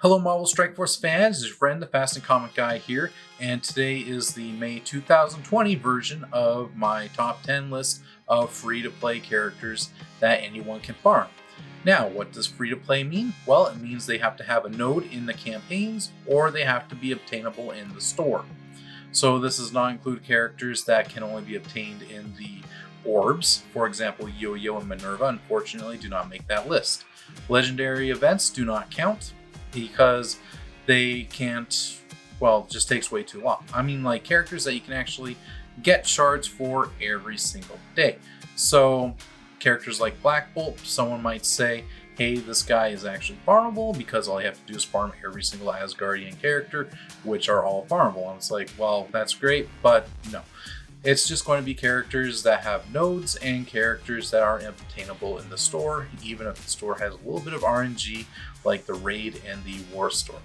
Hello Marvel Strike Force fans, it's your friend the Fast and Comic Guy here, and today is the May 2020 version of my top 10 list of free-to-play characters that anyone can farm. Now, what does free-to-play mean? Well, it means they have to have a node in the campaigns, or they have to be obtainable in the store. So this does not include characters that can only be obtained in the orbs. For example, Yo-Yo and Minerva unfortunately do not make that list. Legendary events do not count, because they can't, well, it just takes way too long. I mean, like characters that you can actually get shards for every single day. So characters like Black Bolt, someone might say, hey, this guy is actually farmable because all you have to do is farm every single Asgardian character, which are all farmable. And it's like, well, that's great, but no. It's just going to be characters that have nodes and characters that are obtainable in the store, even if the store has a little bit of RNG like the Raid and the War Store.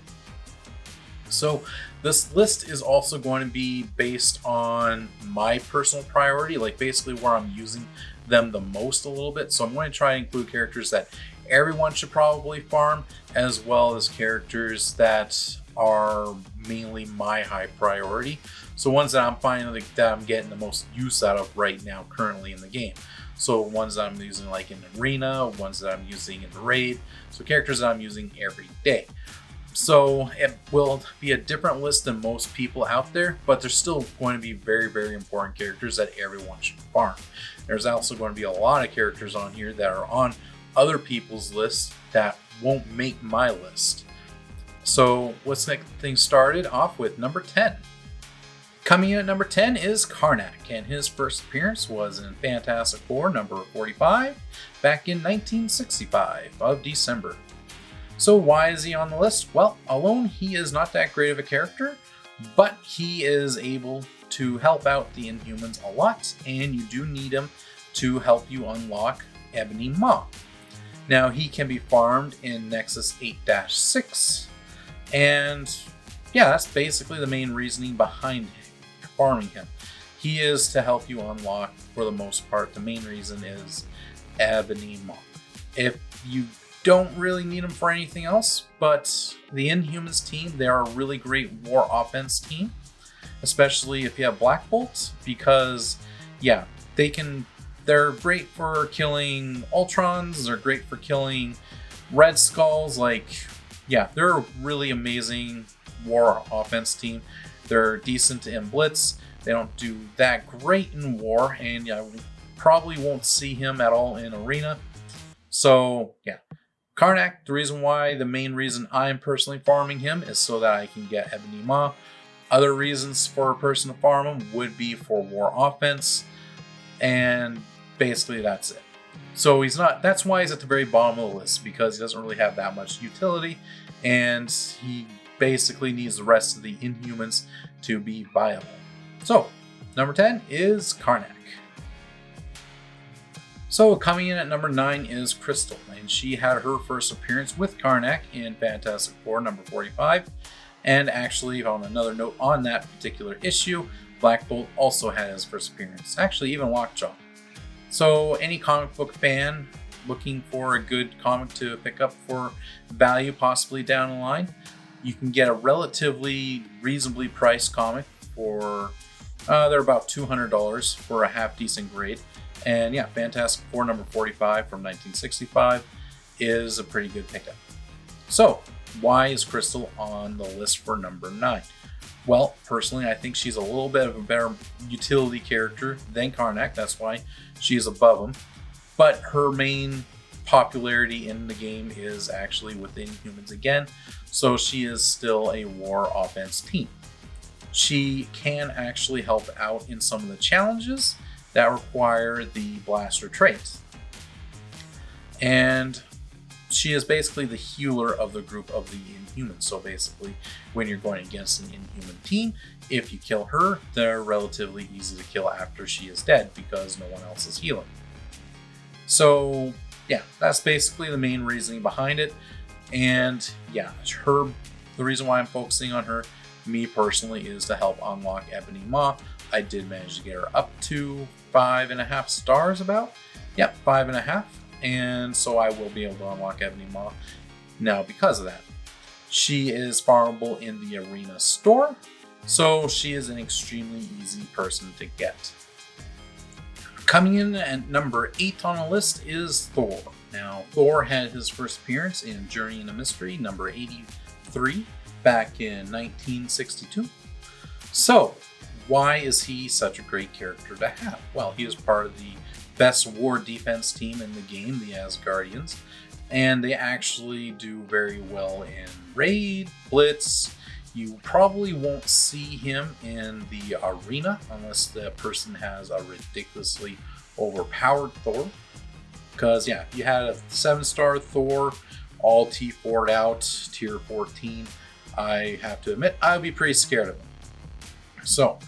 So this list is also going to be based on my personal priority, like basically where I'm using them the most a little bit. So I'm going to try and include characters that everyone should probably farm, as well as characters that are mainly my high priority. So ones that I'm finding that I'm getting the most use out of right now currently in the game. So ones that I'm using like in Arena, ones that I'm using in the Raid. So characters that I'm using every day. So it will be a different list than most people out there, but there's still going to be very, very important characters that everyone should farm. There's also going to be a lot of characters on here that are on other people's lists that won't make my list. So let's get things started off with number 10. Coming in at number 10 is Carnatic, and his first appearance was in Fantastic Four number 45 back in 1965 of December. So why is he on the list? Well, alone he is not that great of a character, but he is able to help out the Inhumans a lot, and you do need him to help you unlock Ebony Maw. Now he can be farmed in Nexus 8-6, and yeah, that's basically the main reasoning behind farming him. He is to help you unlock, for the most part, the main reason is Ebony Maw. If you don't really need him for anything else, but the Inhumans team, they are a really great war offense team, especially if you have Black Bolt, because yeah, they're great for killing Ultrons, they're great for killing Red Skulls, like yeah, they're a really amazing war offense team. They're decent in Blitz. They don't do that great in War, and yeah, probably won't see him at all in Arena. So yeah, Carnatic, the main reason I'm personally farming him is so that I can get Ebony Maw. Other reasons for a person to farm him would be for war offense, and basically that's it. So that's why he's at the very bottom of the list, because he doesn't really have that much utility, and he basically needs the rest of the Inhumans to be viable. So, number 10 is Carnatic. So, coming in at number 9 is Crystal, and she had her first appearance with Carnatic in Fantastic Four number 45. And actually, on another note on that particular issue, Black Bolt also had his first appearance. Actually, even Lockjaw. So, any comic book fan looking for a good comic to pick up for value possibly down the line, you can get a relatively reasonably priced comic for, they're about $200 for a half decent grade. And yeah, Fantastic Four number 45 from 1965 is a pretty good pickup. So why is Crystal on the list for number 9? Well, personally, I think she's a little bit of a better utility character than Carnatic. That's why she's above him. But her main popularity in the game is actually within Inhumans again, so she is still a war offense team. She can actually help out in some of the challenges that require the blaster trait. And she is basically the healer of the group of the Inhumans. So basically, when you're going against an Inhuman team, if you kill her, they're relatively easy to kill after she is dead because no one else is healing. So yeah, that's basically the main reasoning behind it. And yeah, the reason why I'm focusing on her, me personally, is to help unlock Ebony Maw. I did manage to get her up to 5.5 stars about. Yep, 5.5. And so I will be able to unlock Ebony Maw now because of that. She is farmable in the arena store, so she is an extremely easy person to get. Coming in at number 8 on the list is Thor. Now, Thor had his first appearance in Journey into Mystery, number 83, back in 1962. So, why is he such a great character to have? Well, he is part of the best war defense team in the game, the Asgardians, and they actually do very well in raid, blitz. You probably won't see him in the arena unless the person has a ridiculously overpowered Thor. Because, yeah, you had a 7-star Thor, all T4'd out, tier 14. I have to admit, I'd be pretty scared of him. So,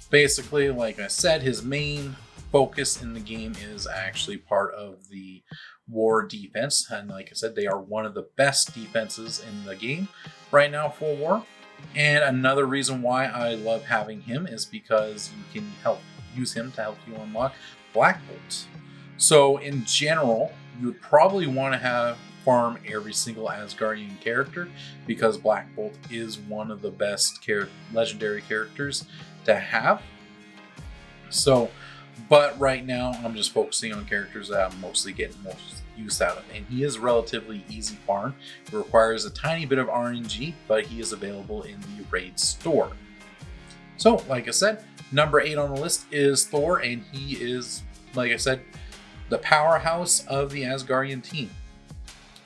basically, like I said, his main focus in the game is actually part of the war defense. And like I said, they are one of the best defenses in the game right now for war. And another reason why I love having him is because you can use him to help you unlock Black Bolt. So in general, you would probably want to farm every single Asgardian character because Black Bolt is one of the best legendary characters to have. So, but right now I'm just focusing on characters that I'm mostly getting most use out of, and he is relatively easy farm. It requires a tiny bit of RNG, but he is available in the raid store. So, like I said, number 8 on the list is Thor, and he is, like I said, the powerhouse of the Asgardian team.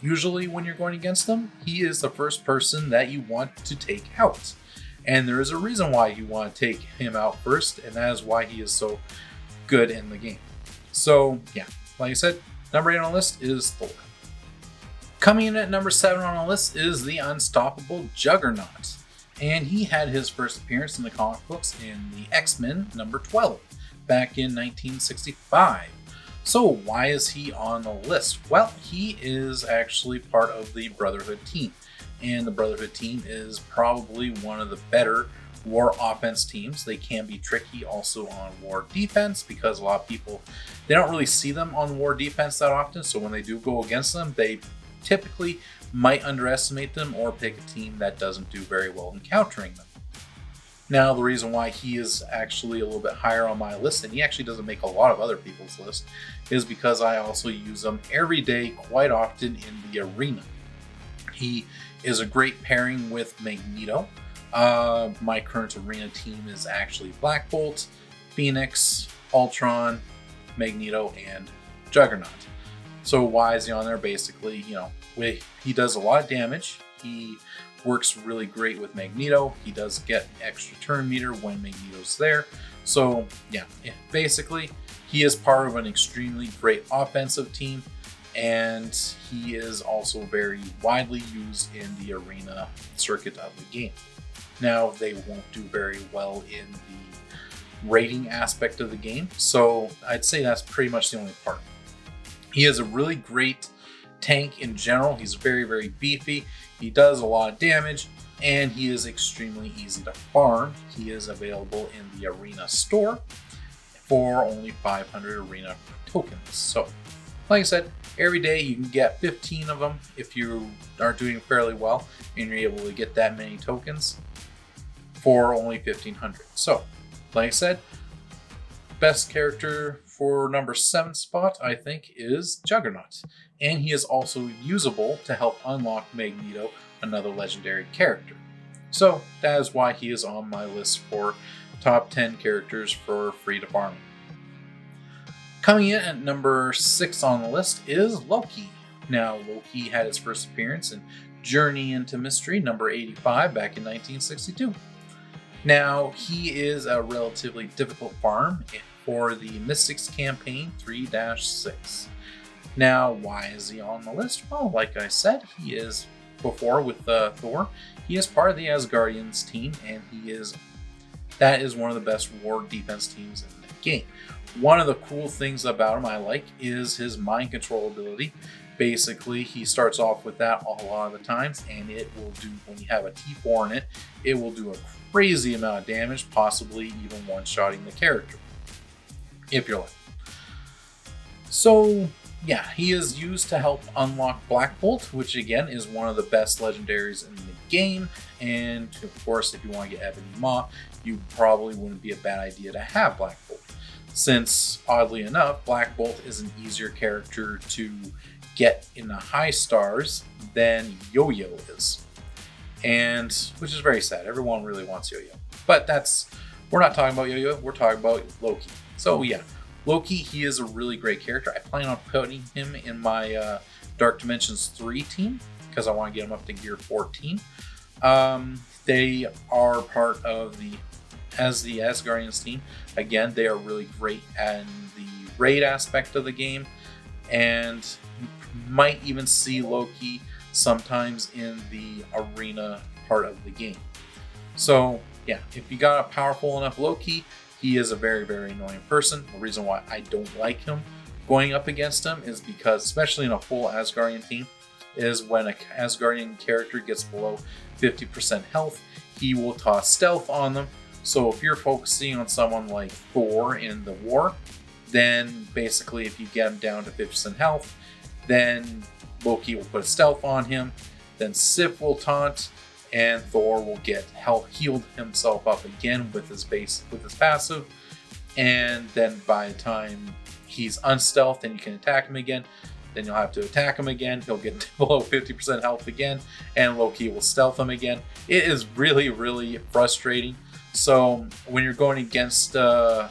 Usually when you're going against them, he is the first person that you want to take out. And there is a reason why you want to take him out first, and that is why he is so good in the game. So, yeah, like I said, number 8 on the list is Thor. Coming in at number 7 on the list is the unstoppable Juggernaut. And he had his first appearance in the comic books in the X-Men number 12 back in 1965. So why is he on the list? Well, he is actually part of the Brotherhood team. And the Brotherhood team is probably one of the better war offense teams. They can be tricky also on war defense because a lot of people, they don't really see them on war defense that often. So when they do go against them, they typically might underestimate them or pick a team that doesn't do very well in countering them. Now, the reason why he is actually a little bit higher on my list, and he actually doesn't make a lot of other people's list, is because I also use him every day quite often in the arena. He is a great pairing with Magneto. My current arena team is actually Black Bolt, Phoenix, Ultron, Magneto, and Juggernaut. So why is he on there? Basically, he does a lot of damage. He works really great with Magneto. He does get extra turn meter when Magneto's there. So yeah, basically he is part of an extremely great offensive team, and he is also very widely used in the arena circuit of the game. Now, they won't do very well in the rating aspect of the game, so I'd say that's pretty much the only part. He is a really great tank in general. He's very, very beefy. He does a lot of damage, and he is extremely easy to farm. He is available in the arena store for only 500 arena tokens. So, like I said, every day you can get 15 of them if you are doing fairly well and you're able to get that many tokens for only 1500. So, like I said, best character for number 7 spot, I think, is Juggernaut. And he is also usable to help unlock Magneto, another legendary character. So that is why he is on my list for top 10 characters for free to farm. Coming in at number 6 on the list is Loki. Now, Loki had his first appearance in Journey into Mystery number 85 back in 1962. Now, he is a relatively difficult farm for the Mystics campaign 3-6. Now, why is he on the list? Well, like I said, he is before with Thor. He is part of the Asgardians team, and that is one of the best war defense teams in the game. One of the cool things about him I like is his mind control ability. Basically, he starts off with that a lot of the times, and it will do, when you have a T4 in it, it will do a crazy amount of damage, possibly even one-shotting the character, if you're lucky. So, yeah, he is used to help unlock Black Bolt, which again is one of the best legendaries in the game. And of course, if you want to get Ebony Maw, you probably wouldn't be a bad idea to have Black Bolt. Since, oddly enough, Black Bolt is an easier character to get in the high stars than Yo-Yo is. And, which is very sad. Everyone really wants Yo-Yo. But we're not talking about Yo-Yo, we're talking about Loki. So yeah, Loki, he is a really great character. I plan on putting him in my Dark Dimensions 3 team, because I want to get him up to gear 14. They are part of the Asgardians team. Again, they are really great at the raid aspect of the game, and you might even see Loki sometimes in the arena part of the game. So yeah, if you got a powerful enough Loki, he is a very, very annoying person. The reason why I don't like him going up against him is because, especially in a full Asgardian team, is when an Asgardian character gets below 50% health, he will toss stealth on them. So if you're focusing on someone like Thor in the war, then basically if you get him down to 50% health, then Loki will put a stealth on him, then Sif will taunt, and Thor will get healed himself up again with his passive, and then by the time he's unstealthed and you can attack him again, then you'll have to attack him again. He'll get below 50% health again, and Loki will stealth him again. It is really, really frustrating. So when you're going against him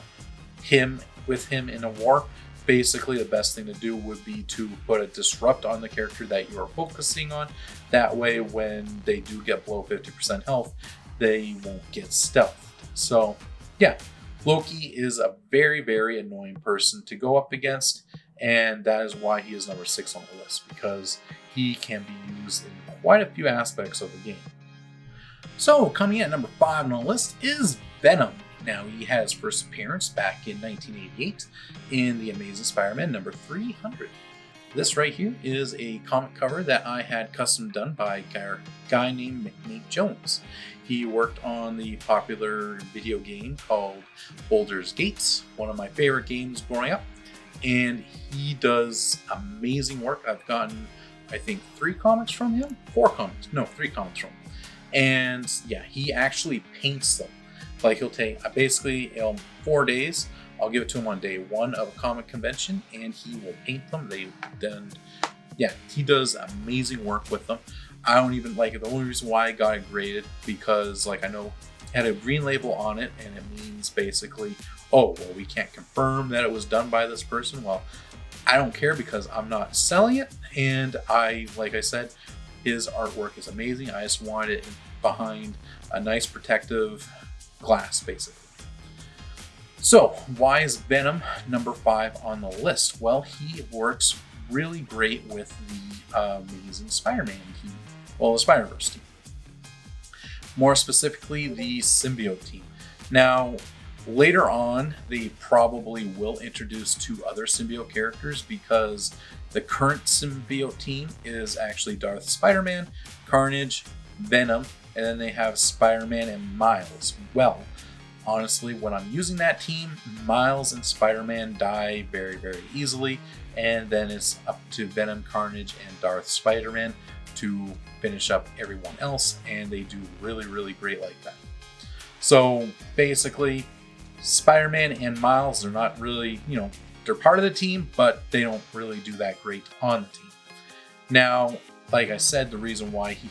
in a war, basically the best thing to do would be to put a disrupt on the character that you are focusing on. That way, when they do get below 50% health, they won't get stealthed. So yeah, Loki is a very, very annoying person to go up against, and that is why he is number 6 on the list, because he can be used in quite a few aspects of the game. So coming in at number 5 on the list is Venom. Now, he had his first appearance back in 1988 in The Amazing Spider-Man number 300. This right here is a comic cover that I had custom done by a guy named Nate Jones. He worked on the popular video game called Baldur's Gate, one of my favorite games growing up, and he does amazing work. I've gotten, I think, 3 comics from him? 3 comics from him. And yeah, he actually paints them. Like he'll take, basically, 4 days, I'll give it to him on day 1 of a comic convention, and he will paint them. He does amazing work with them. I don't even like it. The only reason why I got it graded, because like I know it had a green label on it, and it means basically, oh, well, we can't confirm that it was done by this person. Well, I don't care, because I'm not selling it, and like I said, his artwork is amazing. I just wanted it behind a nice protective glass, basically. So why is Venom number 5 on the list? Well, he works really great with the Amazing Spider-Man team, the Spider-Verse team. More specifically, the symbiote team. Now, later on, they probably will introduce 2 other symbiote characters, because the current symbiote team is actually Darth Spider-Man, Carnage, Venom, and then they have Spider-Man and Miles. Well, honestly, when I'm using that team, Miles and Spider-Man die very, very easily, and then it's up to Venom, Carnage, and Darth Spider-Man to finish up everyone else, and they do really, really great like that. So basically, Spider-Man and Miles are not really, they're part of the team, but they don't really do that great on the team. Now, like I said, the reason why he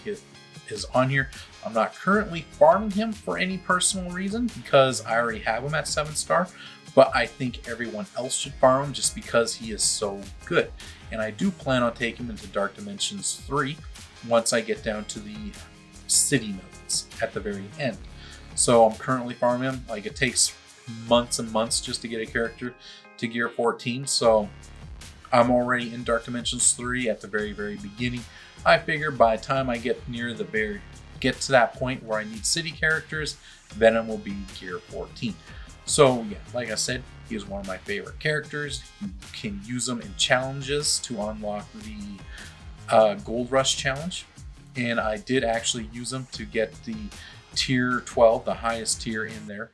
is on here, I'm not currently farming him for any personal reason, because I already have him at 7-star, but I think everyone else should farm him just because he is so good. And I do plan on taking him into Dark Dimensions 3 once I get down to the city nodes at the very end. So I'm currently farming him. Like, it takes months and months just to get a character to gear 14, so I'm already in Dark Dimensions 3 at the very, very beginning. I figure by the time I get to that point where I need city characters, Venom will be gear 14. So yeah, like I said, he is one of my favorite characters. You can use him in challenges to unlock the Gold Rush challenge, and I did actually use him to get the tier 12, the highest tier in there,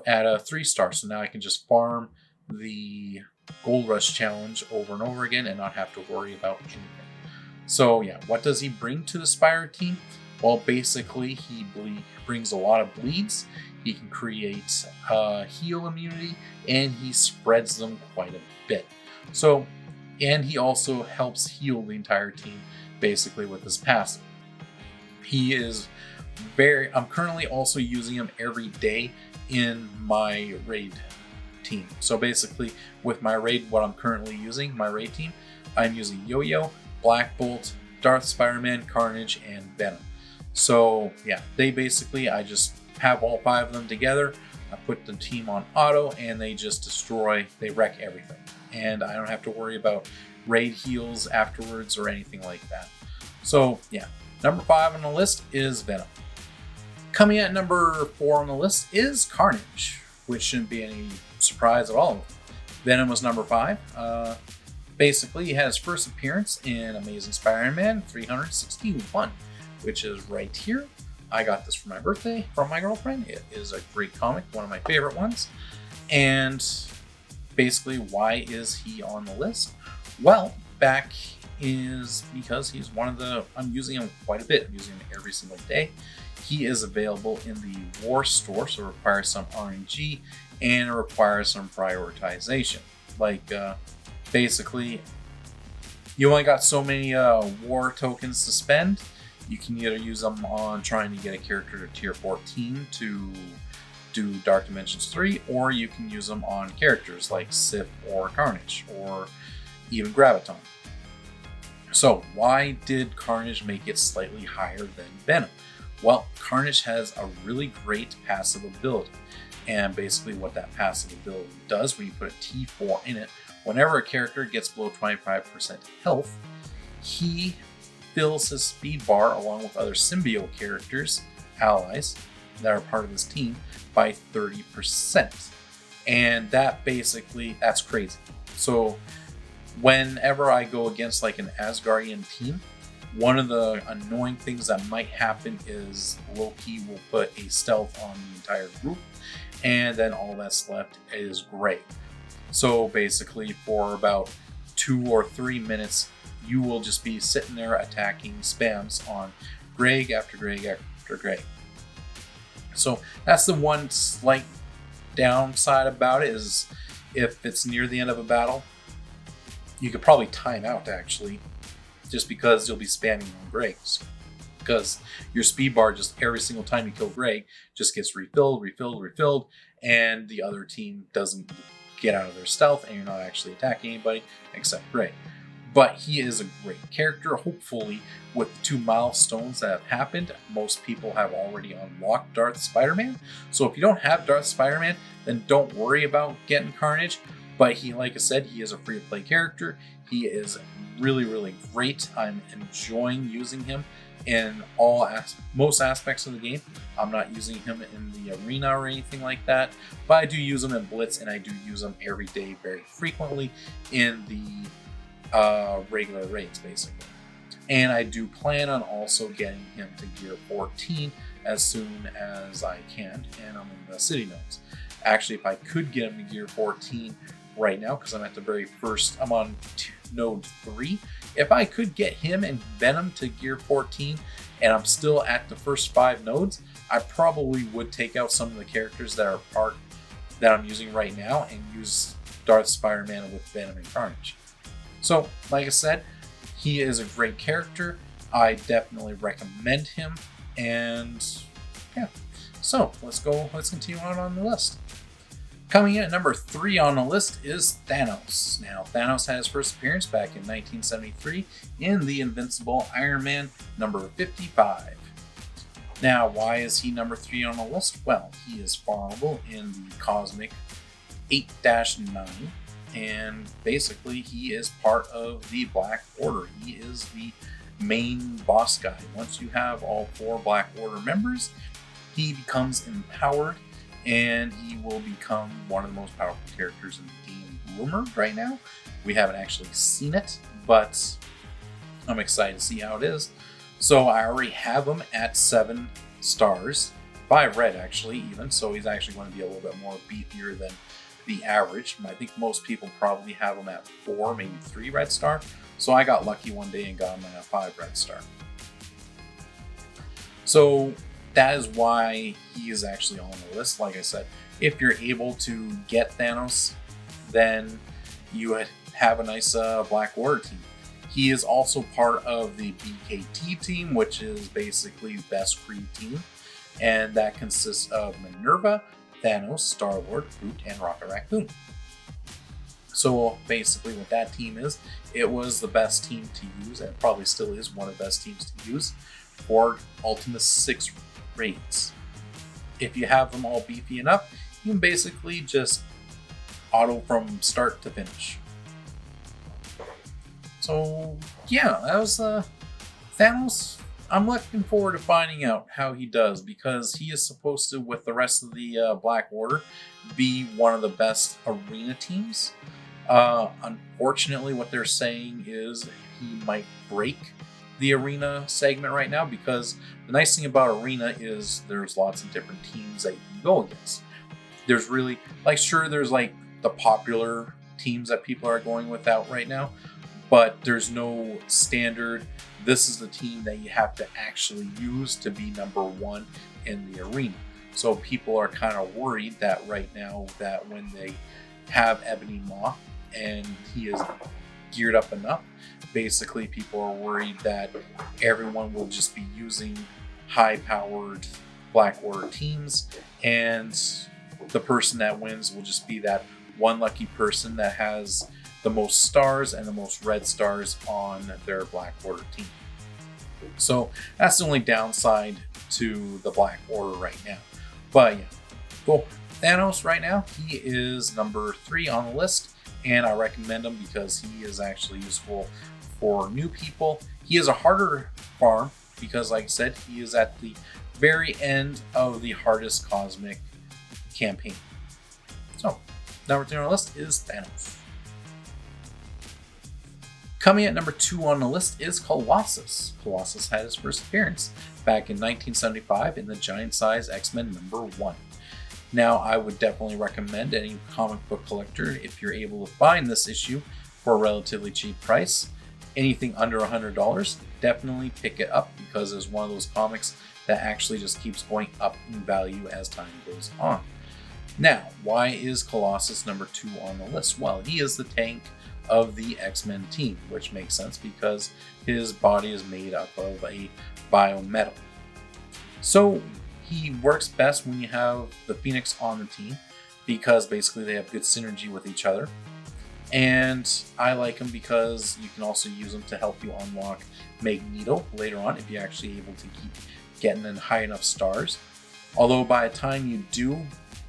at a 3-star. So now I can just farm the Gold Rush challenge over and over again and not have to worry about anything. So yeah, what does he bring to the Spire team? Well, basically, he brings a lot of bleeds. He can create heal immunity, and he spreads them quite a bit. So, and he also helps heal the entire team, basically, with his passive. He is I'm currently also using him every day in my raid team. So basically, with my raid, what I'm currently using, my raid team, I'm using Yo-Yo, Black Bolt, Darth Spider-Man, Carnage, and Venom. So yeah, I just have all 5 of them together. I put the team on auto, and they just they wreck everything. And I don't have to worry about raid heals afterwards or anything like that. So yeah, number 5 on the list is Venom. Coming at number 4 on the list is Carnage, which shouldn't be any surprise at all. Venom was number 5. Basically, he had his first appearance in Amazing Spider-Man 361, which is right here. I got this for my birthday from my girlfriend. It is a great comic, one of my favorite ones. And basically, why is he on the list? Well, back is because he's I'm using him quite a bit. I'm using him every single day. He is available in the War Store, so it requires some RNG and it requires some prioritization. Basically, you only got so many war tokens to spend. You can either use them on trying to get a character to tier 14 to do Dark Dimensions 3, or you can use them on characters like Sif or Carnage, or even Graviton. So why did Carnage make it slightly higher than Venom? Well, Carnage has a really great passive ability. And basically what that passive ability does, when you put a T4 in it, whenever a character gets below 25% health, he fills his speed bar along with other symbiote characters, allies, that are part of his team by 30%. And that's crazy. So whenever I go against like an Asgardian team, one of the annoying things that might happen is Loki will put a stealth on the entire group, and then all that's left is Greg. So basically, for about 2 or 3 minutes, you will just be sitting there attacking spams on Greg after Greg after Greg. So that's the one slight downside about it, is if it's near the end of a battle, you could probably time out actually, just because you'll be spamming on Gregs. Because your speed bar, just every single time you kill Greg, just gets refilled, and the other team doesn't get out of their stealth, and you're not actually attacking anybody except Greg. But he is a great character. Hopefully, with the 2 milestones that have happened, most people have already unlocked Darth Spider-Man. So if you don't have Darth Spider-Man, then don't worry about getting Carnage. But he, like I said, he is a free-to-play character. He is really, really great. I'm enjoying using him in most aspects of the game. I'm not using him in the arena or anything like that, but I do use him in Blitz, and I do use him every day very frequently in the regular raids, basically. And I do plan on also getting him to gear 14 as soon as I can, and I'm in the city nodes. Actually, if I could get him to gear 14 right now, because I'm at the very first, I'm on node 3. If I could get him and Venom to gear 14 and I'm still at the first 5 nodes, I probably would take out some of the characters that I'm using right now and use Darth Spider-Man with Venom and Carnage. So, like I said, he is a great character. I definitely recommend him. And yeah, so let's continue on the list. Coming in at number 3 on the list is Thanos. Now, Thanos had his first appearance back in 1973 in the Invincible Iron Man number 55. Now, why is he number 3 on the list? Well, he is farmable in the Cosmic 8-9, and basically he is part of the Black Order. He is the main boss guy. Once you have all 4 Black Order members, he becomes empowered, and he will become one of the most powerful characters in the game, rumored right now. We haven't actually seen it, but I'm excited to see how it is. So I already have him at 7 stars, 5 red actually even, so he's actually going to be a little bit more beefier than the average. I think most people probably have him at 4, maybe 3 red star. So I got lucky one day and got him at a 5 red star. So that is why he is actually on the list. Like I said, if you're able to get Thanos, then you have a nice Black Order team. He is also part of the BKT team, which is basically Best Creed team, and that consists of Minerva, Thanos, Star-Lord, Groot, and Rocket Raccoon. So basically what that team is, it was the best team to use, and probably still is one of the best teams to use for Ultima 6 raids. If you have them all beefy enough, you can basically just auto from start to finish. So yeah, that was Thanos. I'm looking forward to finding out how he does, because he is supposed to, with the rest of the Black Order, be one of the best arena teams. Unfortunately, what they're saying is he might break the arena segment right now, because the nice thing about arena is there's lots of different teams that you can go against. There's really, like, sure, there's like the popular teams that people are going with out right now, but there's no standard, this is the team that you have to actually use to be number one in the arena. So people are kind of worried that right now, that when they have Ebony Maw and he is geared up enough, basically people are worried that everyone will just be using high-powered Black Order teams, and the person that wins will just be that one lucky person that has the most stars and the most red stars on their Black Order team. So that's the only downside to the Black Order right now. But yeah, cool. Thanos right now, he is number 3 on the list, and I recommend him because he is actually useful for new people. He is a harder farm because, like I said, he is at the very end of the hardest cosmic campaign. So, number 3 on the list is Thanos. Coming at number 2 on the list is Colossus. Colossus had his first appearance back in 1975 in the Giant Size X-Men number 1. Now, I would definitely recommend any comic book collector, if you're able to find this issue for a relatively cheap price, anything under $100, definitely pick it up, because it's one of those comics that actually just keeps going up in value as time goes on. Now, why is Colossus number 2 on the list? Well, he is the tank of the X-Men team, which makes sense because his body is made up of a biometal. So he works best when you have the Phoenix on the team, because basically they have good synergy with each other. And I like him because you can also use him to help you unlock Magneto later on if you're actually able to keep getting in high enough stars. Although by the time you do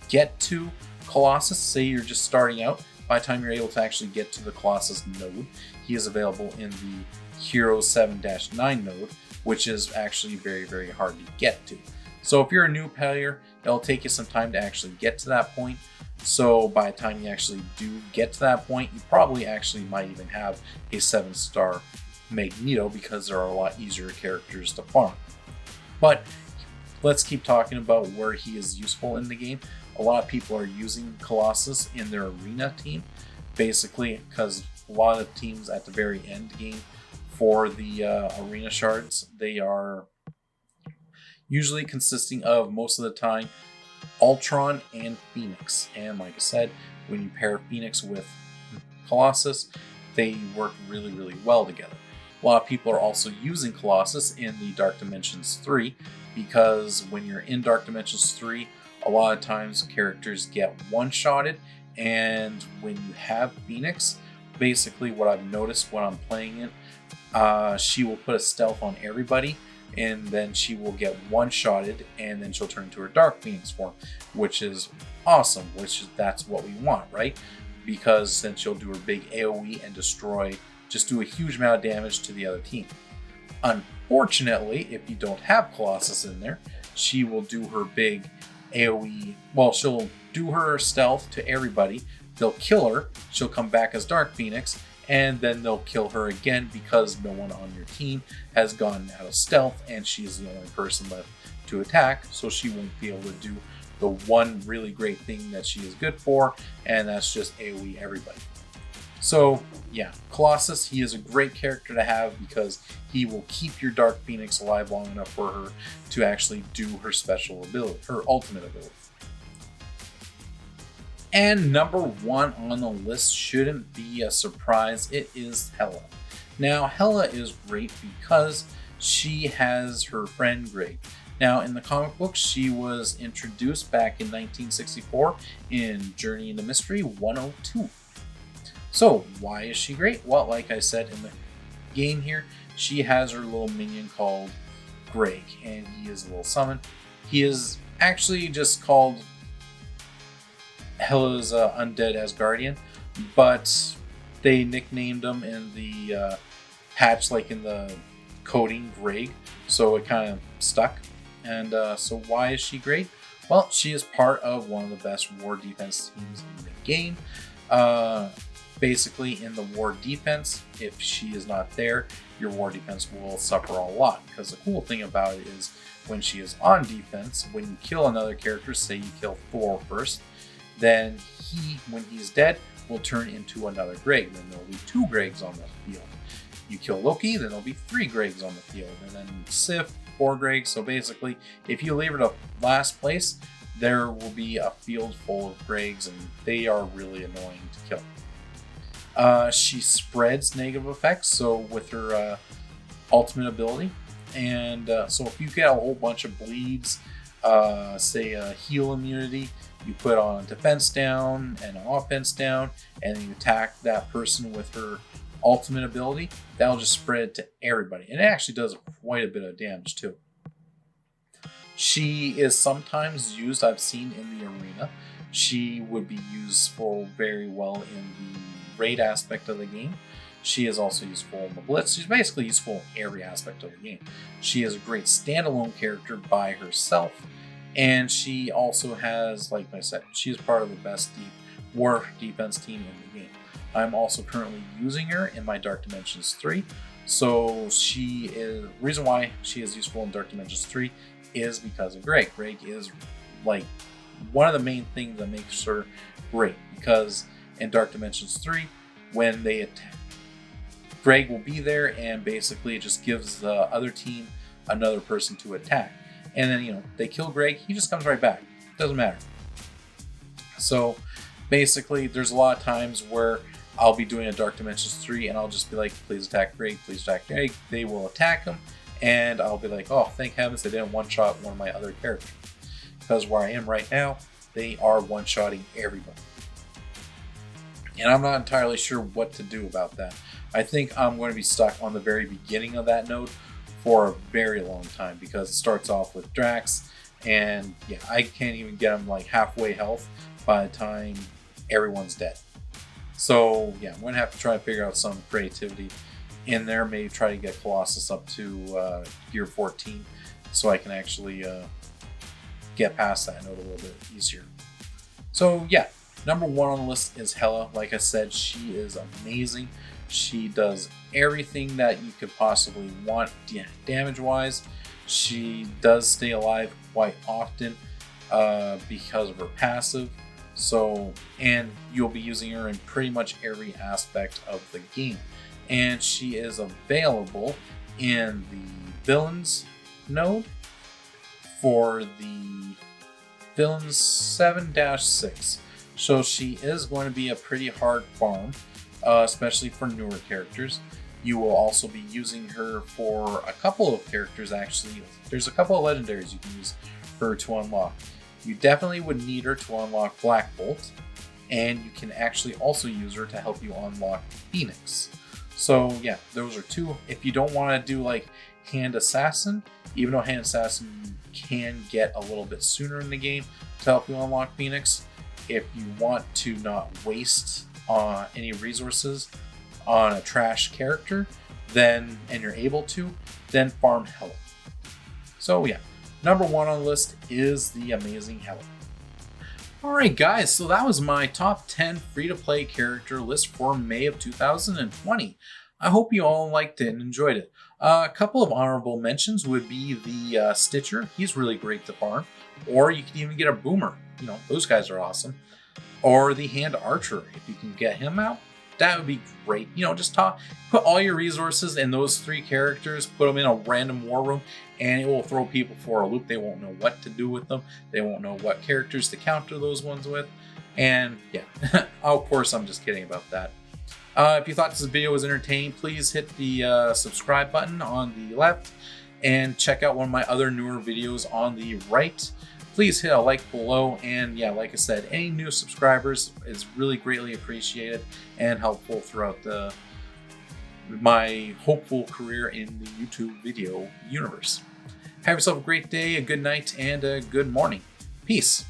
get to Colossus, say you're just starting out, by the time you're able to actually get to the Colossus node, he is available in the Hero 7-9 node, which is actually very, very hard to get to. So if you're a new player, it'll take you some time to actually get to that point. So by the time you actually do get to that point, you probably actually might even have a 7-star Magneto, because there are a lot easier characters to farm. But let's keep talking about where he is useful in the game. A lot of people are using Colossus in their arena team, basically because a lot of teams at the very end game for the arena shards, they are usually consisting of, most of the time, Ultron and Phoenix. And like I said, when you pair Phoenix with Colossus, they work really, really well together. A lot of people are also using Colossus in the Dark Dimensions 3, because when you're in Dark Dimensions 3, a lot of times characters get one-shotted, and when you have Phoenix, basically what I've noticed when I'm playing it, she will put a stealth on everybody, and then she will get one-shotted, and then she'll turn into her Dark Phoenix form, which is awesome, that's what we want, right? Because then she'll do her big AoE and just do a huge amount of damage to the other team. Unfortunately, if you don't have Colossus in there, she will do her big AoE, well, she'll do her stealth to everybody, they'll kill her, she'll come back as Dark Phoenix, and then they'll kill her again because no one on your team has gone out of stealth, and she's the only person left to attack, so she won't be able to do the one really great thing that she is good for, and that's just AoE everybody. So yeah, Colossus, he is a great character to have because he will keep your Dark Phoenix alive long enough for her to actually do her special ability, her ultimate ability. And number 1 on the list shouldn't be a surprise. It is Hela. Now, Hela is great because she has her friend Greg. Now, in the comic books, she was introduced back in 1964 in Journey into Mystery 102. So, why is she great? Well, like I said in the game here, she has her little minion called Greg, and he is a little summon. He is actually just called Hela's undead Asgardian, but they nicknamed him in the patch, like in the coding, Greg, so it kind of stuck. And so why is she great? Well, she is part of one of the best war defense teams in the game. Basically, in the war defense, if she is not there, your war defense will suffer a lot. Because the cool thing about it is, when she is on defense, when you kill another character, say you kill Thor first, then he, when he's dead, will turn into another Greg. Then there'll be 2 Gregs on the field. You kill Loki, then there'll be 3 Gregs on the field. And then Sif, 4 Gregs. So basically, if you leave her to last place, there will be a field full of Gregs, and they are really annoying to kill. She spreads negative effects, so with her ultimate ability. And so if you get a whole bunch of bleeds, say a heal immunity, you put on defense down and an offense down, and then you attack that person with her ultimate ability, that'll just spread to everybody. And it actually does quite a bit of damage too. She is sometimes used, I've seen, in the arena. She would be useful very well in the raid aspect of the game. She is also useful in the blitz. She's basically useful in every aspect of the game. She is a great standalone character by herself. And she also has, like I said, she's part of the best war defense team in the game. I'm also currently using her in my Dark Dimensions 3. So she is, the reason why she is useful in Dark Dimensions 3 is because of Greg. Greg is like one of the main things that makes her great, because in Dark Dimensions 3, when they attack, Greg will be there, and basically it just gives the other team another person to attack. And then, they kill Greg, he just comes right back. Doesn't matter. So basically, there's a lot of times where I'll be doing a Dark Dimensions 3 and I'll just be like, please attack Greg, please attack Greg. They will attack him, and I'll be like, oh, thank heavens they didn't one-shot one of my other characters. Because where I am right now, they are one-shotting everybody. And I'm not entirely sure what to do about that. I think I'm going to be stuck on the very beginning of that node for a very long time, because it starts off with Drax, and yeah, I can't even get him like halfway health by the time everyone's dead. So yeah, I'm going to have to try and figure out some creativity in there, maybe try to get Colossus up to gear 14 so I can actually get past that node a little bit easier. So yeah, number 1 on the list is Hela. Like I said, she is amazing. She does everything that you could possibly want damage-wise. She does stay alive quite often because of her passive. So, and you'll be using her in pretty much every aspect of the game. And she is available in the villains node for the villains 7-6. So she is going to be a pretty hard farm, especially for newer characters. You will also be using her for a couple of characters, actually. There's a couple of legendaries you can use her to unlock. You definitely would need her to unlock Black Bolt, and you can actually also use her to help you unlock Phoenix. So yeah, those are 2. If you don't want to do like Hand Assassin, even though Hand Assassin can get a little bit sooner in the game to help you unlock Phoenix, if you want to not waste any resources on a trash character, then, and you're able to, then farm Hela. So yeah, number 1 on the list is the amazing Hela. Alright guys, so that was my top 10 free-to-play character list for May of 2020. I hope you all liked it and enjoyed it. A couple of honorable mentions would be the Stitcher. He's really great to farm. Or you can even get a Boomer. Those guys are awesome. Or the Hand Archer, if you can get him out. that would be great. You know, just put all your resources in those 3 characters, put them in a random war room, and it will throw people for a loop. They won't know what to do with them. They won't know what characters to counter those ones with. And yeah, of course, I'm just kidding about that. If you thought this video was entertaining, please hit the subscribe button on the left and check out one of my other newer videos on the right. Please hit a like below, and yeah, like I said, any new subscribers is really greatly appreciated and helpful throughout my hopeful career in the YouTube video universe. Have yourself a great day, a good night, and a good morning. Peace.